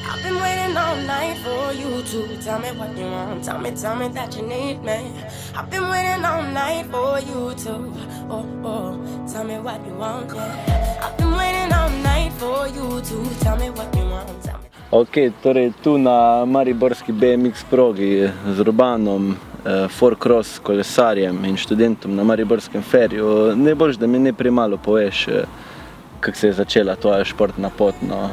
I've been waiting all night for you to tell me what you want. Tell me that you need me. I've been waiting all night for you to, tell me what you want, yeah. I've been waiting all night for you to tell me what you want. Tell me. Ok, torej tu na mariborski BMX progi z Urbanom, four-cross kolesarjem in študentom na mariborskem feriju. Najboljš, da mi ne premalo poveš, kako se je začela tvoja športna pot, no,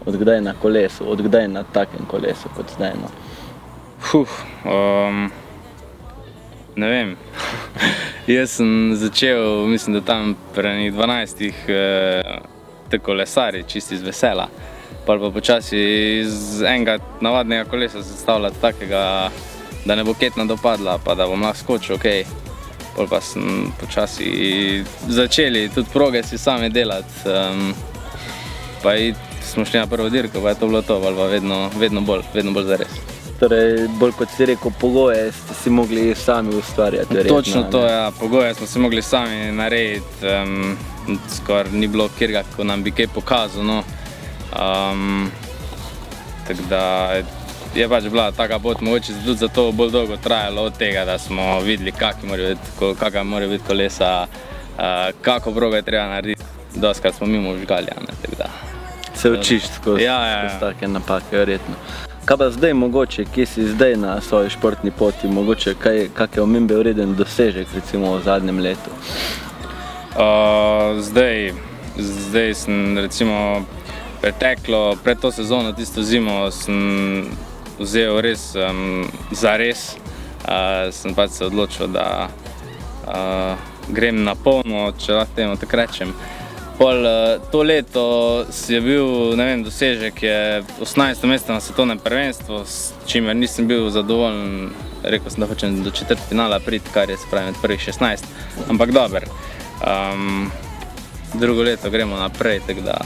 odkdaj na kolesu, odkdaj na takem kolesu kot zdaj, no. Ne vem. Jaz sem začel, mislim, da tam pri 12 te kolesari, čisti iz vesela. Pa počasi iz enega navadnega kolesa sestavljati takega, da ne bo ketna dopadla, pa da bom lahko skočil, okej. Pol pa sem počasi začeli tudi proge si sami delati. Pa smo šli na prvo dirko, pa je to bilo to, ali pa vedno bolj zares. Torej, bolj kot si rekel, pogoje ste si mogli sami ustvarjati, verjetno. Točno to, ja, pogoje smo si mogli sami narediti, skoraj ni bilo kjerga, ko nam bi kaj pokazal, no. Tako da je pač bila taka pot, mogoče tudi zato bolj dolgo trajalo od tega, da smo videli, kakva mora biti kolesa, kako progo je treba narediti. Dostikrat smo mimo žgali, tako da. Se učiš skozi take napake, verjetno. Kaj pa zdaj mogoče, kje si zdaj na svoji športni poti, mogoče kakšne omembe vreden dosežek recimo v zadnjem letu? Zdaj sem recimo pred to sezono, tisto zimo, sem vzel res zares. Sem pač se odločil, da grem na polno, če lahko temu tako rečem. Pol to leto je bil, ne vem, dosežek je 18. mesto na svetovnem prvenstvu, s čimer nisem bil zadovoljen. Rekel sem, da hočem do četrtfinala priti, kar je se pravi med prvih 16, ampak dober. Drugo leto gremo naprej, tako da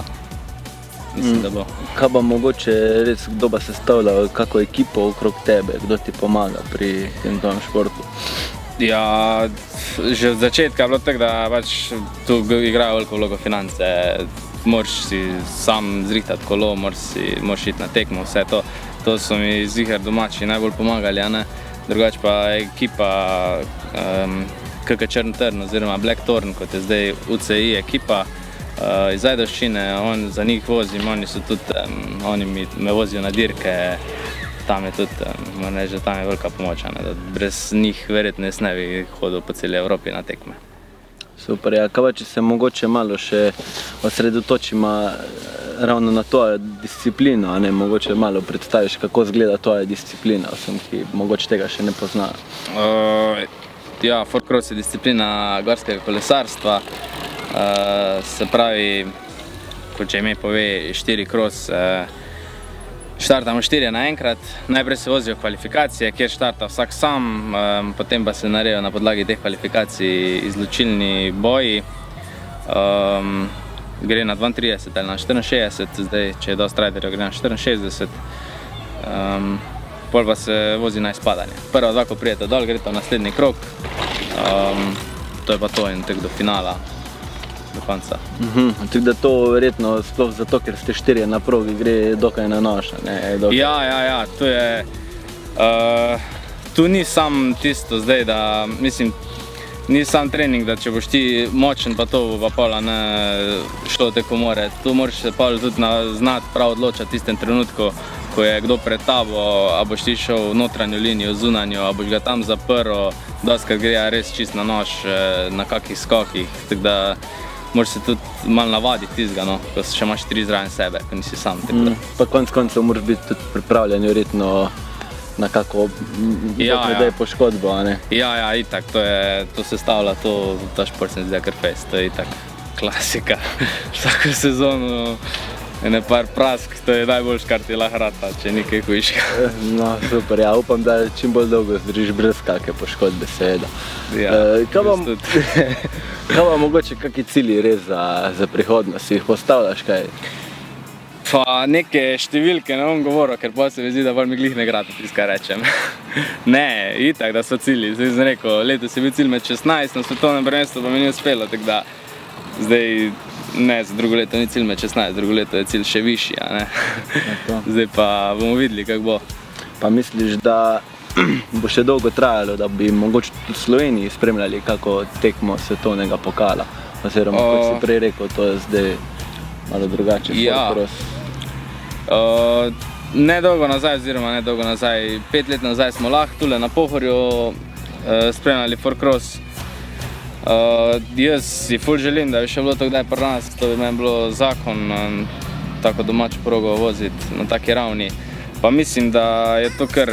mislim, da bo. Kaj pa mogoče res, kdo pa sestavlja kako ekipo okrog tebe, kdo ti pomaga pri tem športu? Ja, že od začetka je bilo tako, da pač tu igrajo veliko vlogo finance. Moraš si sam zrihtati kolo, moraš iti na tekmo, vse to. To so mi ziher domači najbolj pomagali, a ne. Drugače pa ekipa KK Črn Trn oziroma Blackthorn, kot je zdaj UCI ekipa iz Ajdovščine, za njih vozim, oni me vozijo na dirke. Tam je tudi, moram reči, da tam je velika pomoč, da brez njih verjetno jaz ne bi hodil po celi Evropi na tekme. Super, ja, kaj pa če se mogoče malo še osredotočimo ravno na tvojo disciplino, a ne, mogoče malo predstaviš, kako izgleda tvoja disciplina, vsem, ki mogoče tega še ne poznajo. Ja, four-cross je disciplina gorskega kolesarstva, se pravi, kot že ime pove, 4-cross, štartamo 4 naenkrat, najprej se vozijo kvalifikacije, kjer štarta vsak sam, potem pa se naredijo na podlagi teh kvalifikacij izločilni boji. Gre na 32 ali na 64, zdaj, če je dosti riderjev, gre na 64. Pol pa se vozi na izpadanje. Prva dva, ko prijete dol, greste v naslednji krog, to je pa to in tako do finala. Do konca. Tako da to verjetno sploh zato, ker ste 4 na progi, gre dokaj na nož, ne? Ja, to je, tu ni sam tisto zdaj, da, mislim, ni sam trening, da če boš ti močen, pa to bo pa pola ne šlo tako more. Tu moraš se pola tudi znati prav odločati v tistem trenutku, ko je kdo pred tabo, a boš ti šel v notranjo linijo, zunanjo, a boš ga tam zaprl, dostikrat gre res čist na nož, na kakih skokih, tako da moraš se tudi malo navaditi tistega, no, ko še imaš 3 zraven sebe, ko nisi sam. Pa konec koncev moraš biti tudi pripravljen verjetno na kako da je poškodbo, a ne? Ja, itak, to sestavlja, ta šport se mi zdi kar fejst, to je itak klasika. Vsako sezono ene par prask, to je najboljš, kar ti lahko rata, če ni kaj hujšega. No, super, ja, upam, da čim bolj dolgo zdržiš brez kakve poškodbe, seveda. Ja, kaj pa mogoče kakšni cilji res za prihodnost, si jih postavljaš kaj? Pa neke številke ne bom govoril, ker pa se mi zdi, da bolj mi glih ne grati, tisto, kaj rečem. Ne, itak, da so cilji. Zdaj sem rekel, letos je bil cilj med 16 na svetovnem prvenstvu, pa mi ni uspelo, tako da zdaj Ne, za drugo leto ni cilj med 16, drugo leto je cilj še višji, a ne. Zdaj pa bomo videli, kako bo. Pa misliš, da bo še dolgo trajalo, da bi mogoče tudi v Sloveniji spremljali kako tekmo svetovnega pokala? Oziroma, kot si prej rekel, to je zdaj malo drugače. Ja. Nedolgo nazaj, 5 let nazaj smo lahko tule na Pohorju spremljali Four-Cross. Jaz si ful želim, da bi še bilo to kdaj pri nas, to bi meni bilo zakon, tako domačo progo voziti na taki ravni. Pa mislim, da je to kar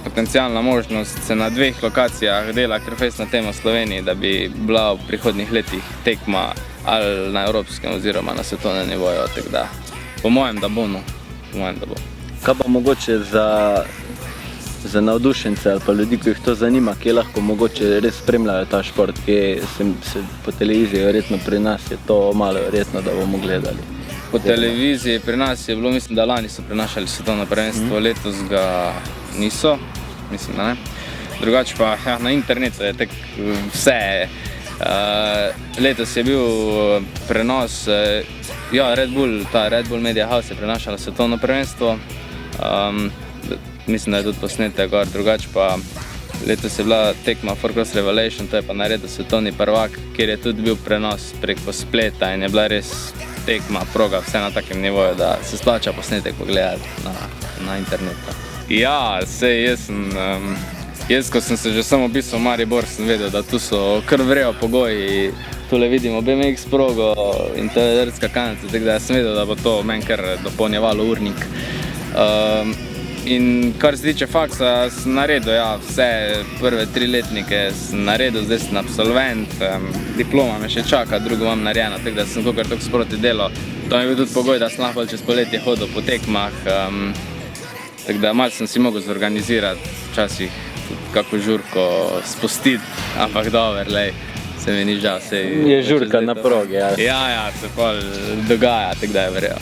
potencialna možnost, se na 2 lokacijah dela kar fejstna tema v Sloveniji, da bi bila v prihodnjih letih tekma ali na evropskem oziroma na svetovnem nivoju, tako da po mojem, da bo, no. Po mojem, da bo. Kaj pa mogoče za navdušence ali pa ljudi, ki jih to zanima, kje lahko mogoče res spremljajo ta šport, kje se po televiziji, verjetno pri nas je to malo verjetno, da bomo gledali. Po televiziji pri nas je bilo, mislim, da lani so prenašali svetovno prvenstvo, letos ga niso, mislim, da ne. Drugače pa na internetu je tek vse. Letos je bil prenos, Red Bull Media House je prenašala svetovno prvenstvo. Mislim, da je tudi posnetek gor, drugače pa letos je bila tekma Four-Cross Revelation, to je pa naredil svetovni prvak, kjer je tudi bil prenos preko spleta in je bila res tekma, proga, vse na takem nivoju, da se splača posnetek pogledati na internetu. Ja, sej jaz, ko sem se že samo opisal v Maribor, sem vedel, da tu so kar vrejo pogoji. Tule vidimo BMX progo in telerska kanca, tako da sem vedel, da bo to meni kar dopolnjevalo urnik. In kar se tiče faksa, sem naredil vse prve 3 letnike, sem naredil, zdaj sem absolvent, diploma me še čaka, drugo imam narejeno, tako da sem kakor tako sproti delal. To mi je bil tudi pogoj, da sem lahko čez poletje hodil po tekmah, tako da malo sem si mogel zorganizirati, včasih tudi kako žurko spustiti, ampak dober, se mi ni žal. Je žurka na progi, ja. Ja, se pol dogaja, tako da je verjel.